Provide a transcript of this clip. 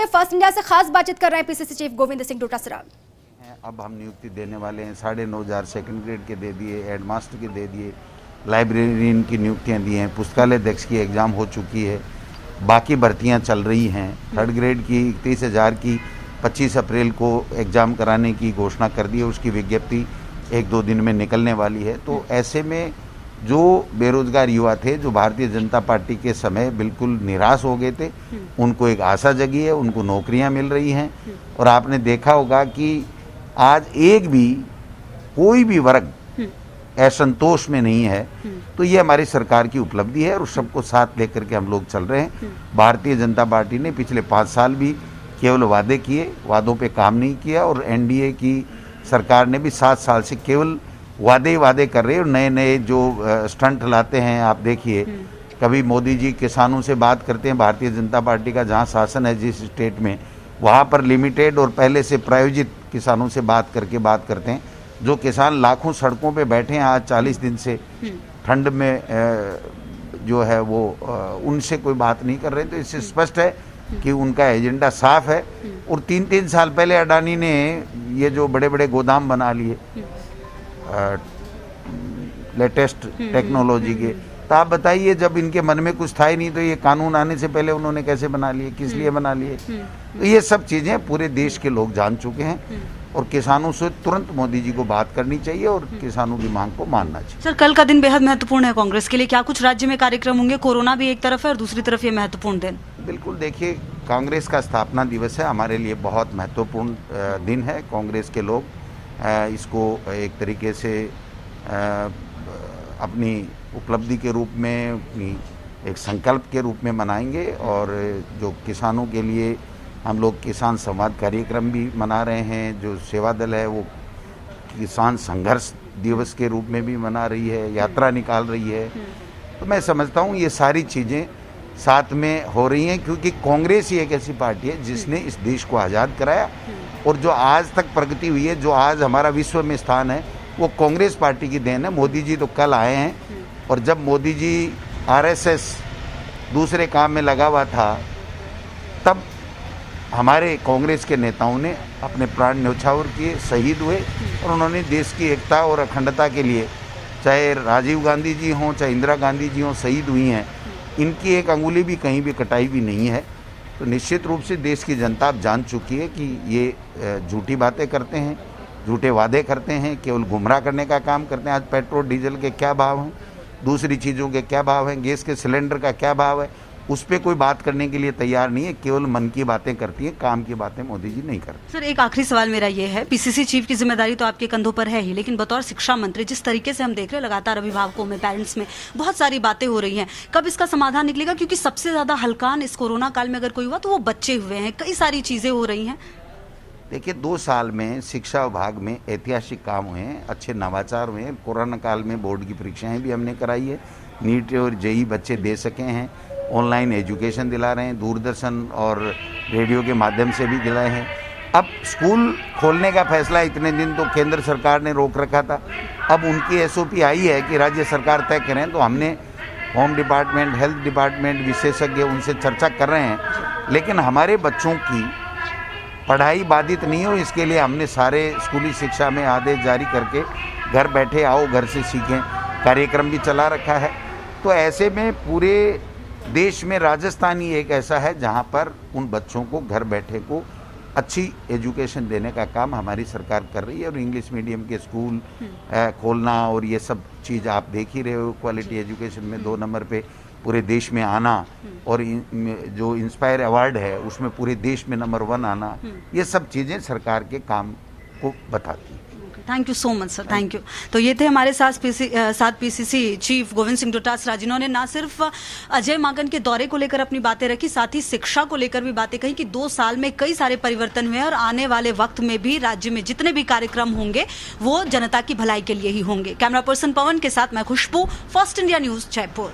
First India से खास बातचीत कर रहे हैं पीसीसी चीफ गोविंद सिंह डोटासरा। अब हम नियुक्ति देने वाले हैं, 9,500 सेकंड ग्रेड के दे दिए, हेडमास्टर के दे दिए, लाइब्रेरियन की नियुक्तियां दी हैं, पुस्तकालय अध्यक्ष की एग्ज़ाम हो चुकी है, बाकी भर्तियां चल रही हैं। थर्ड ग्रेड की 31,000 की 25 अप्रैल को एग्ज़ाम कराने की घोषणा कर दी है, उसकी विज्ञप्ति 1-2 दिन में निकलने वाली है। तो ऐसे में जो बेरोजगार युवा थे, जो भारतीय जनता पार्टी के समय बिल्कुल निराश हो गए थे, उनको एक आशा जगी है, उनको नौकरियां मिल रही हैं। और आपने देखा होगा कि आज एक भी कोई भी वर्ग असंतोष में नहीं है। तो ये हमारी सरकार की उपलब्धि है और सबको साथ लेकर के हम लोग चल रहे हैं। भारतीय जनता पार्टी ने पिछले 5 साल भी केवल वादे किए, वादों पे काम नहीं किया, और एनडीए की सरकार ने भी 7 साल से केवल वादे ही वादे कर रहे हैं और नए नए जो स्टंट लाते हैं। आप देखिए, कभी मोदी जी किसानों से बात करते हैं, भारतीय जनता पार्टी का जहां शासन है जिस स्टेट में, वहां पर लिमिटेड और पहले से प्रायोजित किसानों से बात करते हैं। जो किसान लाखों सड़कों पे बैठे हैं आज 40 दिन से ठंड में, जो है वो उनसे कोई बात नहीं कर रहे। तो इससे स्पष्ट है कि उनका एजेंडा साफ है। और 3-3 साल पहले अडानी ने ये जो बड़े बड़े गोदाम बना लिए लेटेस्ट टेक्नोलॉजी के, तो आप बताइए, जब इनके मन में कुछ था ही नहीं तो ये कानून आने से पहले उन्होंने कैसे बना लिए, किस लिए बना लिए? तो ये सब चीजें पूरे देश के लोग जान चुके हैं और किसानों से तुरंत मोदी जी को बात करनी चाहिए और किसानों की मांग को मानना चाहिए। सर, कल का दिन बेहद महत्वपूर्ण है कांग्रेस के लिए। क्या कुछ राज्य में कार्यक्रम होंगे? कोरोना भी एक तरफ है और दूसरी तरफ ये महत्वपूर्ण दिन। बिल्कुल, देखिए, कांग्रेस का स्थापना दिवस है, हमारे लिए बहुत महत्वपूर्ण दिन है। कांग्रेस के लोग इसको एक तरीके से अपनी उपलब्धि के रूप में, अपनी एक संकल्प के रूप में मनाएंगे। और जो किसानों के लिए हम लोग किसान संवाद कार्यक्रम भी मना रहे हैं। जो सेवा दल है वो किसान संघर्ष दिवस के रूप में भी मना रही है, यात्रा निकाल रही है। तो मैं समझता हूँ ये सारी चीज़ें साथ में हो रही हैं, क्योंकि कांग्रेस ही एक ऐसी पार्टी है जिसने इस देश को आज़ाद कराया। और जो आज तक प्रगति हुई है, जो आज हमारा विश्व में स्थान है, वो कांग्रेस पार्टी की देन है। मोदी जी तो कल आए हैं, और जब मोदी जी आरएसएस दूसरे काम में लगा हुआ था, तब हमारे कांग्रेस के नेताओं ने अपने प्राण न्यौछावर किए, शहीद हुए, और उन्होंने देश की एकता और अखंडता के लिए, चाहे राजीव गांधी जी हों, चाहे इंदिरा गांधी जी हों, शहीद हुई हैं। इनकी एक अंगुली भी कहीं भी कटाई भी नहीं है। तो निश्चित रूप से देश की जनता अब जान चुकी है कि ये झूठी बातें करते हैं, झूठे वादे करते हैं, केवल गुमराह करने का काम करते हैं। आज पेट्रोल डीजल के क्या भाव हैं, दूसरी चीज़ों के क्या भाव हैं, गैस के सिलेंडर का क्या भाव है, उस पर कोई बात करने के लिए तैयार नहीं है। केवल मन की बातें करती हैं, काम की बातें मोदी जी नहीं करते। सर, एक आखिरी सवाल मेरा ये है, पीसीसी चीफ की जिम्मेदारी तो आपके कंधों पर है ही, लेकिन बतौर शिक्षा मंत्री जिस तरीके से हम देख रहे हैं लगातार अभिभावकों में, पेरेंट्स में बहुत सारी बातें हो रही हैं, कब इसका समाधान निकलेगा? क्योंकि सबसे ज्यादा हलकान इस कोरोना काल में अगर कोई हुआ तो वो बच्चे हुए हैं, कई सारी चीजें हो रही हैं। देखिए, 2 साल में शिक्षा विभाग में ऐतिहासिक काम हुए हैं, अच्छे नवाचार हुए हैं। कोरोना काल में बोर्ड की परीक्षाएं भी हमने कराई है, नीट और जेईई बच्चे दे सके हैं, ऑनलाइन एजुकेशन दिला रहे हैं, दूरदर्शन और रेडियो के माध्यम से भी दिलाए हैं। अब स्कूल खोलने का फैसला इतने दिन तो केंद्र सरकार ने रोक रखा था, अब उनकी एसओपी आई है कि राज्य सरकार तय करें। तो हमने होम डिपार्टमेंट, हेल्थ डिपार्टमेंट, विशेषज्ञ, उनसे चर्चा कर रहे हैं। लेकिन हमारे बच्चों की पढ़ाई बाधित नहीं हो, इसके लिए हमने सारे स्कूली शिक्षा में आदेश जारी करके घर बैठे आओ, घर से सीखें कार्यक्रम भी चला रखा है। तो ऐसे में पूरे देश में राजस्थान ही एक ऐसा है जहां पर उन बच्चों को घर बैठे को अच्छी एजुकेशन देने का काम हमारी सरकार कर रही है। और इंग्लिश मीडियम के स्कूल खोलना और ये सब चीज़ आप देख ही रहे हो, क्वालिटी एजुकेशन में 2 नंबर पे पूरे देश में आना, और जो इंस्पायर अवार्ड है उसमें पूरे देश में नंबर 1 आना, ये सब चीज़ें सरकार के काम को बताती हैं। Thank you so much sir, thank you. तो ये थे हमारे साथ पीसीसी चीफ गोविंद सिंह डोटासरा, जिन्होंने ना सिर्फ अजय माकन के दौरे को लेकर अपनी बातें रखी, साथ ही शिक्षा को लेकर भी बातें कही कि 2 साल में कई सारे परिवर्तन हुए और आने वाले वक्त में भी राज्य में जितने भी कार्यक्रम होंगे वो जनता की भलाई के लिए ही होंगे। कैमरा पर्सन पवन के साथ मैं खुशबू, फर्स्ट इंडिया न्यूज, जयपुर।